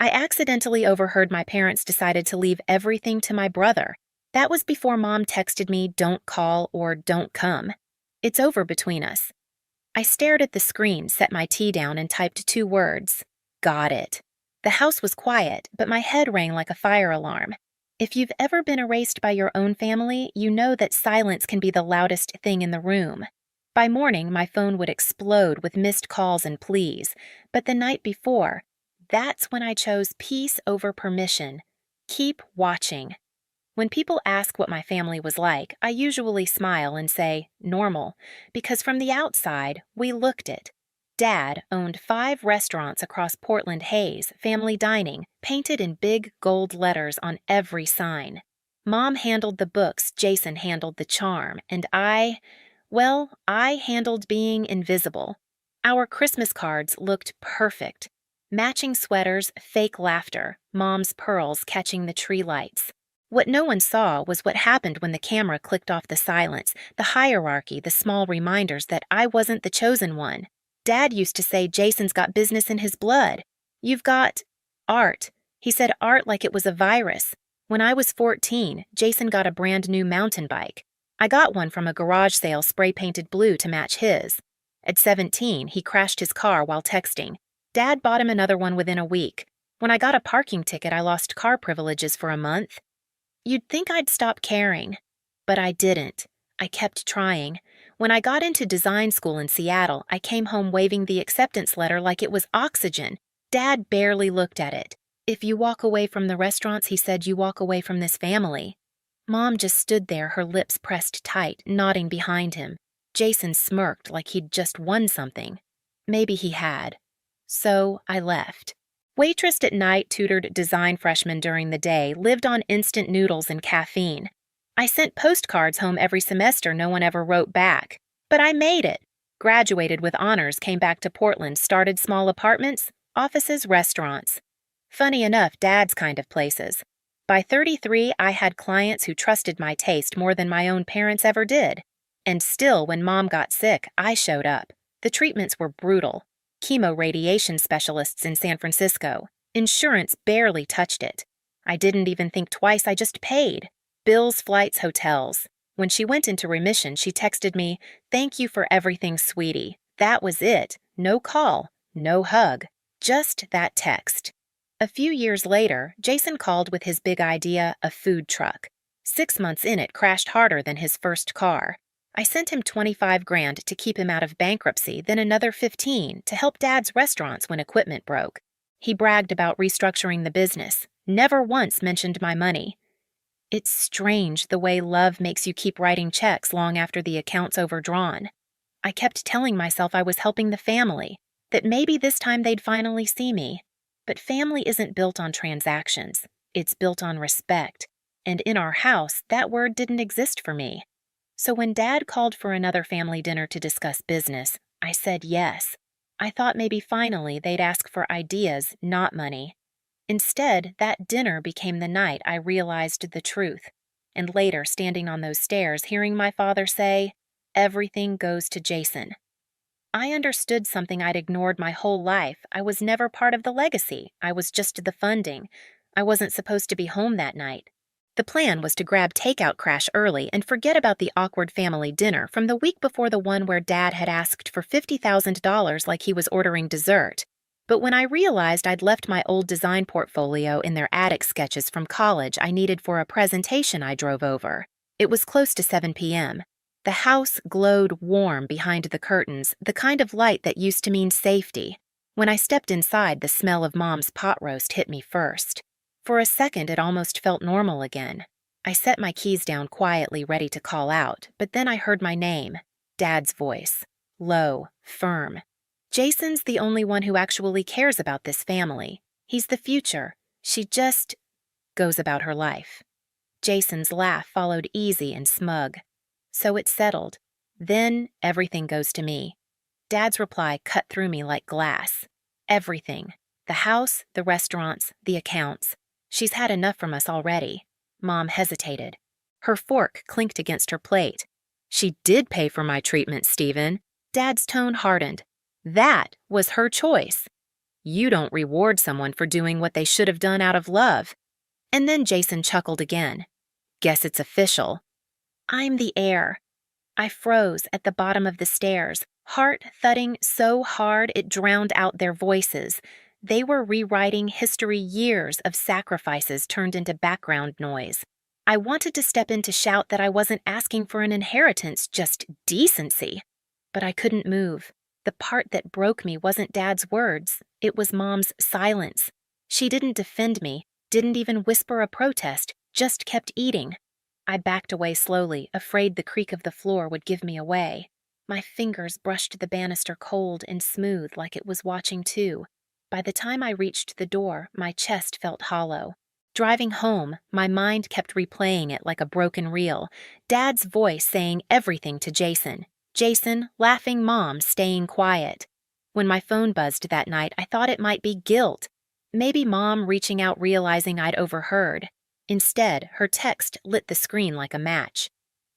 I accidentally overheard my parents decided to leave everything to my brother. That was before Mom texted me, "Don't call" or "Don't come." It's over between us. I stared at the screen, set my tea down, and typed 2 words. Got it. The house was quiet, but my head rang like a fire alarm. If you've ever been erased by your own family, you know that silence can be the loudest thing in the room. By morning, my phone would explode with missed calls and pleas, but the night before, that's when I chose peace over permission. Keep watching. When people ask what my family was like, I usually smile and say, normal, because from the outside, we looked it. Dad owned 5 restaurants across Portland Hayes, family dining, painted in big gold letters on every sign. Mom handled the books, Jason handled the charm, and I handled being invisible. Our Christmas cards looked perfect. Matching sweaters, fake laughter, Mom's pearls catching the tree lights. What no one saw was what happened when the camera clicked off the silence, the hierarchy, the small reminders that I wasn't the chosen one. Dad used to say Jason's got business in his blood. You've got art. He said art like it was a virus. When I was 14, Jason got a brand new mountain bike. I got one from a garage sale spray painted blue to match his. At 17, he crashed his car while texting. Dad bought him another one within a week. When I got a parking ticket, I lost car privileges for a month. You'd think I'd stop caring, but I didn't. I kept trying. When I got into design school in Seattle, I came home waving the acceptance letter like it was oxygen. Dad barely looked at it. If you walk away from the restaurants, he said, you walk away from this family. Mom just stood there, her lips pressed tight, nodding behind him. Jason smirked like he'd just won something. Maybe he had. So I left. Waitressed at night, tutored design freshmen during the day, lived on instant noodles and caffeine. I sent postcards home every semester, no one ever wrote back. But I made it. Graduated with honors, came back to Portland, started small apartments, offices, restaurants. Funny enough, Dad's kind of places. By 33, I had clients who trusted my taste more than my own parents ever did. And still, when Mom got sick, I showed up. The treatments were brutal. Chemoradiation specialists in San Francisco. Insurance barely touched it. I didn't even think twice, I just paid. Bills, flights, hotels. When she went into remission, she texted me, "Thank you for everything, sweetie." That was it. No call, no hug. Just that text. A few years later, Jason called with his big idea, a food truck. 6 months in, it crashed harder than his first car. I sent him 25 grand to keep him out of bankruptcy, then another 15 to help Dad's restaurants when equipment broke. He bragged about restructuring the business, never once mentioned my money. It's strange the way love makes you keep writing checks long after the account's overdrawn. I kept telling myself I was helping the family, that maybe this time they'd finally see me. But family isn't built on transactions. It's built on respect. And in our house, that word didn't exist for me. So when Dad called for another family dinner to discuss business, I said yes. I thought maybe finally they'd ask for ideas, not money. Instead, that dinner became the night I realized the truth. And later, standing on those stairs, hearing my father say, "Everything goes to Jason." I understood something I'd ignored my whole life. I was never part of the legacy. I was just the funding. I wasn't supposed to be home that night. The plan was to grab takeout crash early and forget about the awkward family dinner from the week before, the one where Dad had asked for $50,000 like he was ordering dessert. But when I realized I'd left my old design portfolio in their attic sketches from college I needed for a presentation I drove over, it was close to 7 p.m. The house glowed warm behind the curtains, the kind of light that used to mean safety. When I stepped inside, the smell of Mom's pot roast hit me first. For a second, it almost felt normal again. I set my keys down quietly, ready to call out, but then I heard my name, Dad's voice. Low, firm. Jason's the only one who actually cares about this family. He's the future. She just goes about her life. Jason's laugh followed, easy and smug. So it settled. Then everything goes to me. Dad's reply cut through me like glass. Everything. The house, the restaurants, the accounts. She's had enough from us already. Mom hesitated. Her fork clinked against her plate. She did pay for my treatment, Stephen. Dad's tone hardened. That was her choice. You don't reward someone for doing what they should have done out of love. And then Jason chuckled again. Guess it's official. I'm the heir. I froze at the bottom of the stairs, heart thudding so hard it drowned out their voices. They were rewriting history, years of sacrifices turned into background noise. I wanted to step in to shout that I wasn't asking for an inheritance, just decency. But I couldn't move. The part that broke me wasn't Dad's words, it was Mom's silence. She didn't defend me, didn't even whisper a protest, just kept eating. I backed away slowly, afraid the creak of the floor would give me away. My fingers brushed the banister cold and smooth like it was watching too. By the time I reached the door, my chest felt hollow. Driving home, my mind kept replaying it like a broken reel. Dad's voice saying everything to Jason. Jason, laughing, Mom, staying quiet. When my phone buzzed that night, I thought it might be guilt. Maybe Mom reaching out realizing I'd overheard. Instead, her text lit the screen like a match.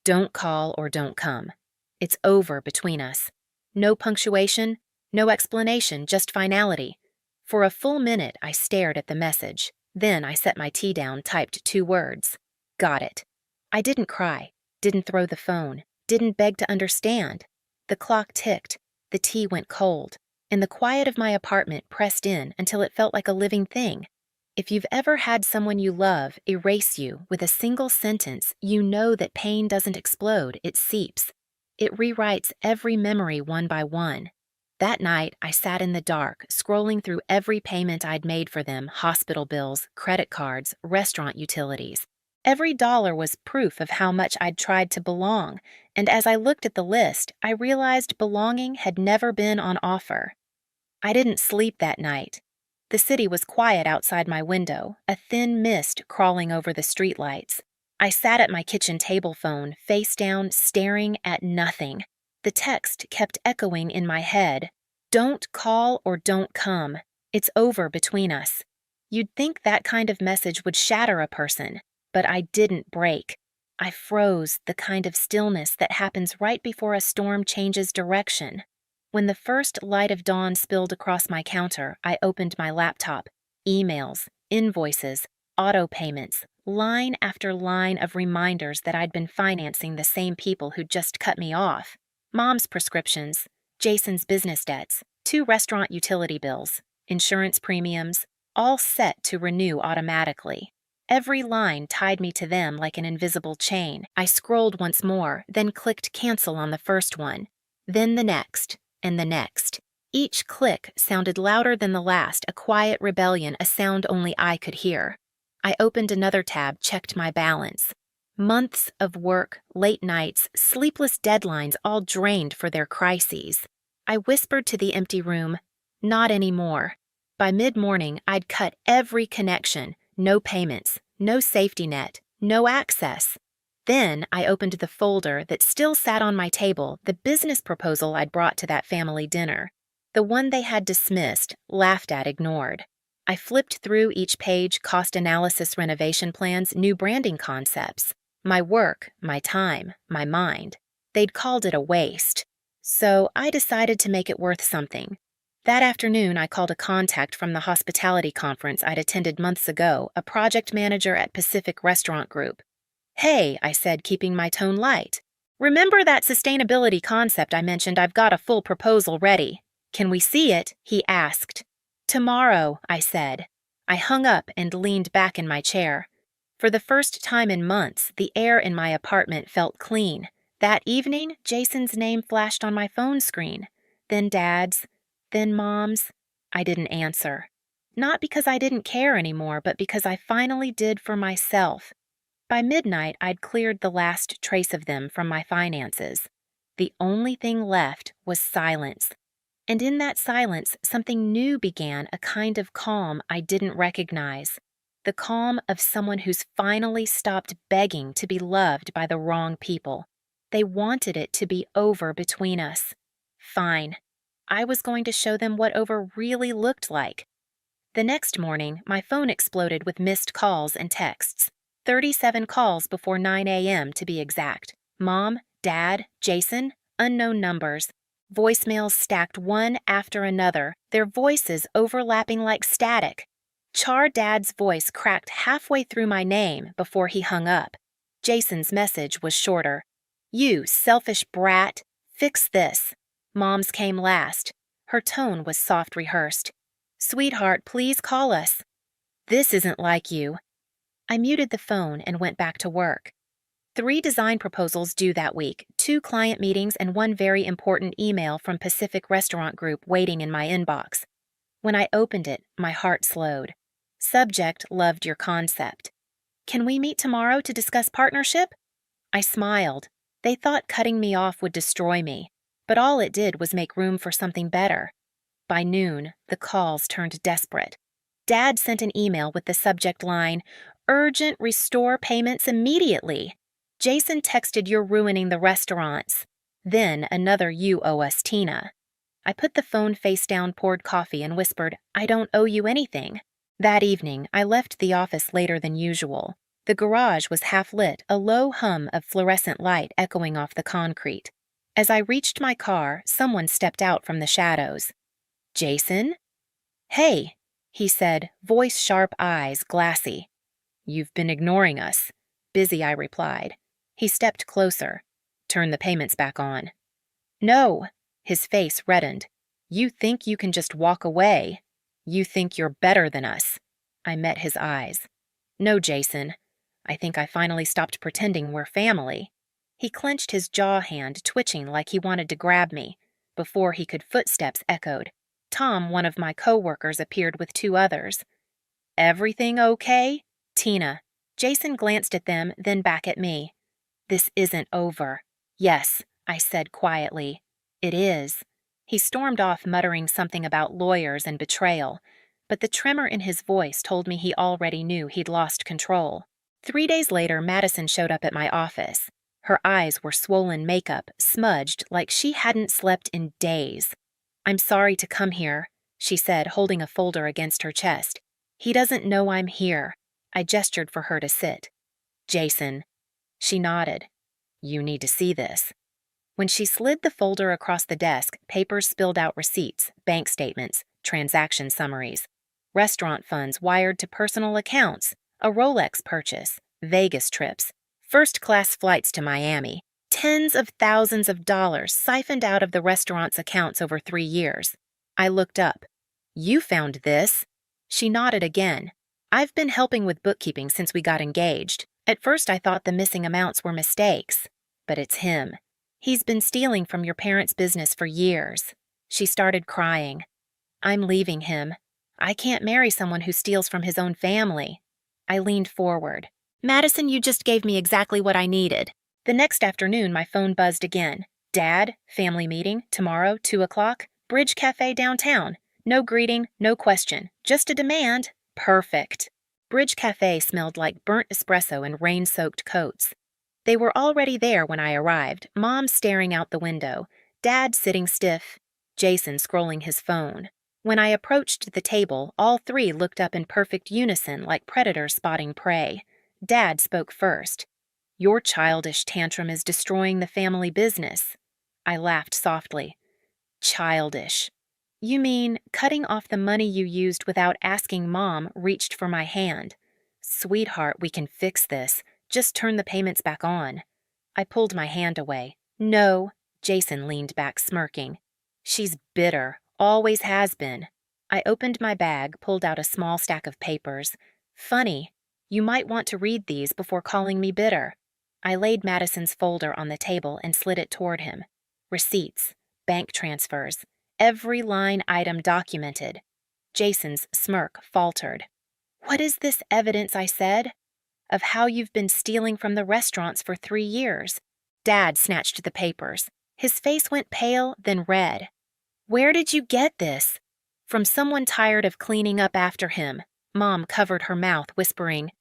Don't call or don't come. It's over between us. No punctuation, no explanation, just finality. For a full minute, I stared at the message. Then I set my tea down, typed 2 words. Got it. I didn't cry, didn't throw the phone, didn't beg to understand. The clock ticked, the tea went cold, and the quiet of my apartment pressed in until it felt like a living thing. If you've ever had someone you love erase you with a single sentence, you know that pain doesn't explode, it seeps. It rewrites every memory one by one. That night, I sat in the dark, scrolling through every payment I'd made for them, hospital bills, credit cards, restaurant utilities. Every dollar was proof of how much I'd tried to belong, and as I looked at the list, I realized belonging had never been on offer. I didn't sleep that night. The city was quiet outside my window, a thin mist crawling over the streetlights. I sat at my kitchen table phone, face down, staring at nothing. The text kept echoing in my head. Don't call or don't come. It's over between us. You'd think that kind of message would shatter a person, but I didn't break. I froze, the kind of stillness that happens right before a storm changes direction. When the first light of dawn spilled across my counter, I opened my laptop. Emails, invoices, auto payments, line after line of reminders that I'd been financing the same people who'd just cut me off. Mom's prescriptions, Jason's business debts, 2 restaurant utility bills, insurance premiums, all set to renew automatically. Every line tied me to them like an invisible chain. I scrolled once more, then clicked cancel on the first one. Then the next, and the next. Each click sounded louder than the last, a quiet rebellion, a sound only I could hear. I opened another tab, checked my balance. Months of work, late nights, sleepless deadlines, all drained for their crises. I whispered to the empty room, not anymore. By mid-morning, I'd cut every connection, no payments, no safety net, no access. Then I opened the folder that still sat on my table, the business proposal I'd brought to that family dinner. The one they had dismissed, laughed at, ignored. I flipped through each page, cost analysis, renovation plans, new branding concepts. My work, my time, my mind. They'd called it a waste. So I decided to make it worth something. That afternoon, I called a contact from the hospitality conference I'd attended months ago, a project manager at Pacific Restaurant Group. Hey, I said, keeping my tone light. Remember that sustainability concept I mentioned? I've got a full proposal ready. Can we see it? He asked. Tomorrow, I said. I hung up and leaned back in my chair. For the first time in months, the air in my apartment felt clean. That evening, Jason's name flashed on my phone screen. Then Dad's. Then Mom's. I didn't answer. Not because I didn't care anymore, but because I finally did for myself. By midnight, I'd cleared the last trace of them from my finances. The only thing left was silence. And in that silence, something new began, a kind of calm I didn't recognize. The calm of someone who's finally stopped begging to be loved by the wrong people. They wanted it to be over between us. Fine. I was going to show them what over really looked like. The next morning, my phone exploded with missed calls and texts. 37 calls before 9 a.m. to be exact. Mom, Dad, Jason, unknown numbers. Voicemails stacked one after another, their voices overlapping like static. Char Dad's voice cracked halfway through my name before he hung up. Jason's message was shorter. "You selfish brat, fix this." Mom's came last. Her tone was soft rehearsed. "Sweetheart, please call us." "This isn't like you." I muted the phone and went back to work. 3 design proposals due that week, 2 client meetings, and 1 very important email from Pacific Restaurant Group waiting in my inbox. When I opened it, my heart slowed. Subject: loved your concept. "Can we meet tomorrow to discuss partnership?" I smiled. They thought cutting me off would destroy me, but all it did was make room for something better. By noon, the calls turned desperate. Dad sent an email with the subject line, "Urgent, restore payments immediately." Jason texted, "You're ruining the restaurants." Then another, "You owe us, Tina." I put the phone face down, poured coffee, and whispered, "I don't owe you anything." That evening, I left the office later than usual. The garage was half lit, a low hum of fluorescent light echoing off the concrete. As I reached my car, someone stepped out from the shadows. "Jason?" "Hey," he said, voice sharp, eyes glassy. "You've been ignoring us." "Busy," I replied. He stepped closer. "Turn the payments back on." "No." His face reddened. "You think you can just walk away? You think you're better than us?" I met his eyes. "No, Jason. I think I finally stopped pretending we're family." He clenched his jaw hand, twitching like he wanted to grab me. Before he could, footsteps echoed. Tom, one of my co-workers, appeared with 2 others. "Everything okay?" "Tina." Jason glanced at them, then back at me. "This isn't over." "Yes," I said quietly. "It is." He stormed off, muttering something about lawyers and betrayal, but the tremor in his voice told me he already knew he'd lost control. 3 days later, Madison showed up at my office. Her eyes were swollen, makeup smudged like she hadn't slept in days. "I'm sorry to come here," she said, holding a folder against her chest. "He doesn't know I'm here." I gestured for her to sit. "Jason." She nodded. "You need to see this." When she slid the folder across the desk, papers spilled out: receipts, bank statements, transaction summaries, restaurant funds wired to personal accounts, a Rolex purchase, Vegas trips, first-class flights to Miami, tens of thousands of dollars siphoned out of the restaurant's accounts over 3 years. I looked up. "You found this?" She nodded again. "I've been helping with bookkeeping since we got engaged. At first I thought the missing amounts were mistakes. But it's him. He's been stealing from your parents' business for years." She started crying. "I'm leaving him. I can't marry someone who steals from his own family." I leaned forward. "Madison, you just gave me exactly what I needed." The next afternoon, my phone buzzed again. "Dad, family meeting, tomorrow, 2 o'clock, Bridge Cafe downtown. No greeting, no question, just a demand." Perfect. Bridge Cafe smelled like burnt espresso and rain-soaked coats. They were already there when I arrived, Mom staring out the window, Dad sitting stiff, Jason scrolling his phone. When I approached the table, all 3 looked up in perfect unison like predators spotting prey. Dad spoke first. "Your childish tantrum is destroying the family business." I laughed softly. "Childish. You mean cutting off the money you used without asking Mom reached for my hand. Sweetheart, we can fix this. Just turn the payments back on." I pulled my hand away. "No." Jason leaned back, smirking. "She's bitter. Always has been." I opened my bag, pulled out a small stack of papers. "Funny. You might want to read these before calling me bitter." I laid Madison's folder on the table and slid it toward him. Receipts, bank transfers, every line item documented. Jason's smirk faltered. "What is this evidence?" I said. "Of how you've been stealing from the restaurants for 3 years." Dad snatched the papers. His face went pale, then red. "Where did you get this?" "From someone tired of cleaning up after him." Mom covered her mouth, whispering,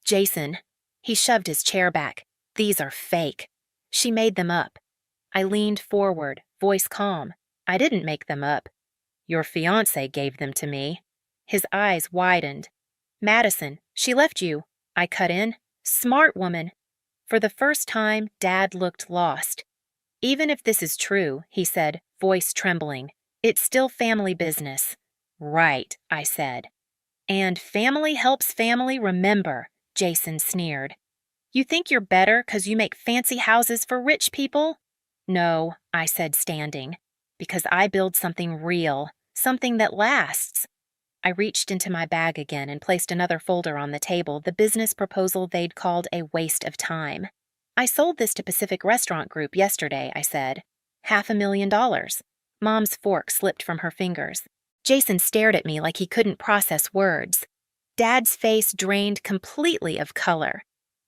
"Jason." He shoved his chair back. "These are fake. She made them up." I leaned forward, voice calm. "I didn't make them up. Your fiancé gave them to me." His eyes widened. "Madison, she left you." I cut in. "Smart woman." For the first time, Dad looked lost. Even if this is true, he said, voice trembling, it's still family business. Right, I said. And family helps family remember, Jason sneered. You think you're better 'cause you make fancy houses for rich people? No, I said, standing, because I build something real, something that lasts. I reached into my bag again and placed another folder on the table, the business proposal they'd called a waste of time. I sold this to Pacific Restaurant Group yesterday, I said. $500,000. Mom's fork slipped from her fingers. Jason stared at me like he couldn't process words. Dad's face drained completely of color.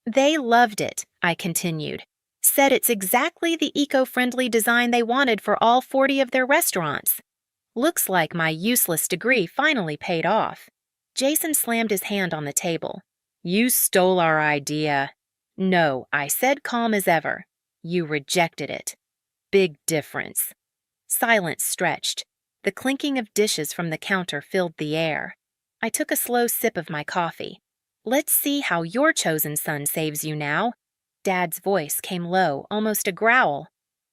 They loved it, I continued. Said it's exactly the eco-friendly design they wanted for all 40 of their restaurants. Looks like my useless degree finally paid off. Jason slammed his hand on the table. You stole our idea. No, I said, calm as ever. You rejected it. Big difference. Silence stretched. The clinking of dishes from the counter filled the air. I took a slow sip of my coffee. Let's see how your chosen son saves you now. Dad's voice came low, almost a growl.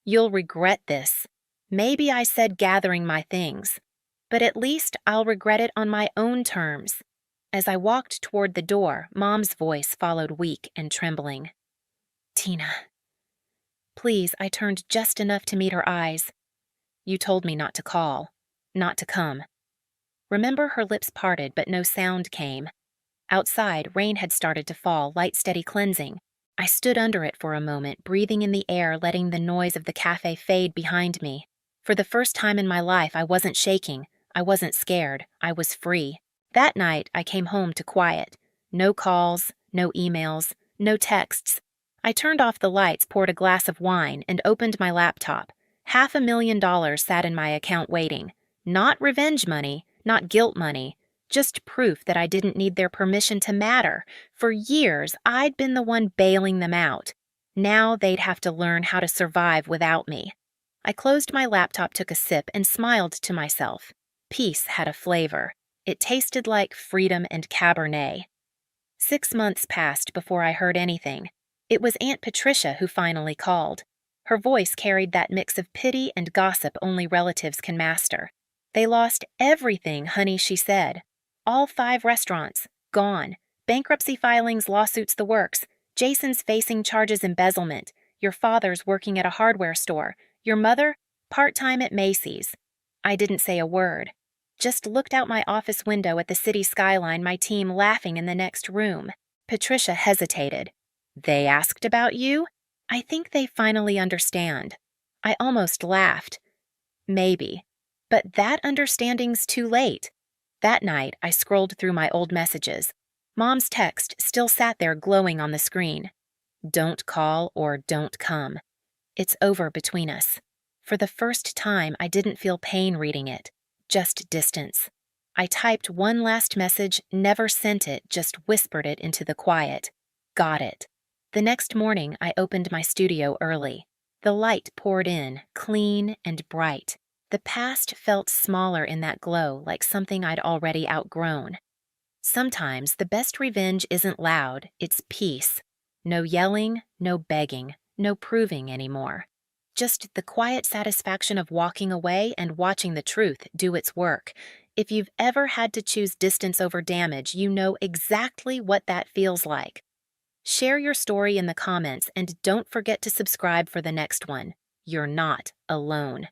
You'll regret this. Maybe I said gathering my things, but at least I'll regret it on my own terms. As I walked toward the door, Mom's voice followed weak and trembling. Tina. Please, I turned just enough to meet her eyes. You told me not to call, not to come. Remember, her lips parted, but no sound came. Outside, rain had started to fall, light steady cleansing. I stood under it for a moment, breathing in the air, letting the noise of the cafe fade behind me. For the first time in my life, I wasn't shaking. I wasn't scared. I was free. That night, I came home to quiet. No calls, no emails, no texts. I turned off the lights, poured a glass of wine, and opened my laptop. $500,000 sat in my account waiting. Not revenge money, not guilt money, just proof that I didn't need their permission to matter. For years, I'd been the one bailing them out. Now they'd have to learn how to survive without me. I closed my laptop, took a sip, and smiled to myself. Peace had a flavor. It tasted like freedom and Cabernet. 6 months passed before I heard anything. It was Aunt Patricia who finally called. Her voice carried that mix of pity and gossip only relatives can master. They lost everything, honey, she said. All 5 restaurants, gone. Bankruptcy filings, lawsuits, the works. Jason's facing charges embezzlement. Your father's working at a hardware store. Your mother, part-time at Macy's. I didn't say a word. Just looked out my office window at the city skyline, my team laughing in the next room. Patricia hesitated. They asked about you? I think they finally understand. I almost laughed. Maybe. But that understanding's too late. That night, I scrolled through my old messages. Mom's text still sat there glowing on the screen. Don't call or don't come. It's over between us. For the first time, I didn't feel pain reading it, just distance. I typed one last message, never sent it, just whispered it into the quiet. Got it. The next morning, I opened my studio early. The light poured in, clean and bright. The past felt smaller in that glow, like something I'd already outgrown. Sometimes the best revenge isn't loud, it's peace. No yelling, no begging, no proving anymore. Just the quiet satisfaction of walking away and watching the truth do its work. If you've ever had to choose distance over damage, you know exactly what that feels like. Share your story in the comments and don't forget to subscribe for the next one. You're not alone.